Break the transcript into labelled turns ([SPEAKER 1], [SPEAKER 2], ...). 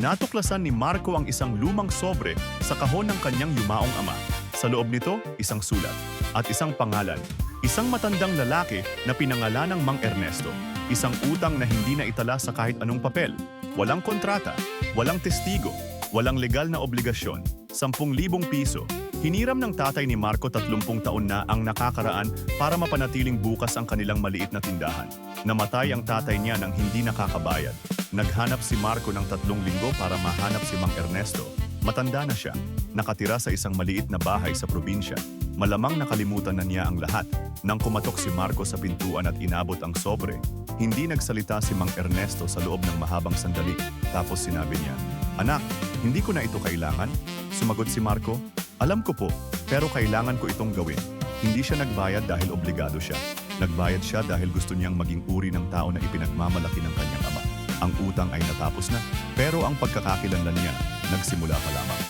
[SPEAKER 1] Natuklasan ni Marco ang isang lumang sobre sa kahon ng kanyang yumaong ama. Sa loob nito, isang sulat at isang pangalan. Isang matandang lalaki na pinangalan ng Mang Ernesto. Isang utang na hindi na itala sa kahit anong papel. Walang kontrata, walang testigo, walang legal na obligasyon. 10,000 piso. Hiniram ng tatay ni Marco 30 taon na ang nakakaraan para mapanatiling bukas ang kanilang maliit na tindahan. Namatay ang tatay niya nang hindi nakakabayad. Naghanap si Marco ng 3 linggo para mahanap si Mang Ernesto. Matanda na siya, nakatira sa isang maliit na bahay sa probinsya. Malamang nakalimutan na niya ang lahat. Nang kumatok si Marco sa pintuan at inabot ang sobre, hindi nagsalita si Mang Ernesto sa loob ng mahabang sandali. Tapos sinabi niya, "Anak, hindi ko na ito kailangan." Sumagot si Marco, "Alam ko po, pero kailangan ko itong gawin." Hindi siya nagbayad dahil obligado siya. Nagbayad siya dahil gusto niyang maging uri ng tao na ipinagmamalaki ng kanyang ama. Ang utang ay natapos na, pero ang pagkakakilanlan niya nagsimula pa lamang.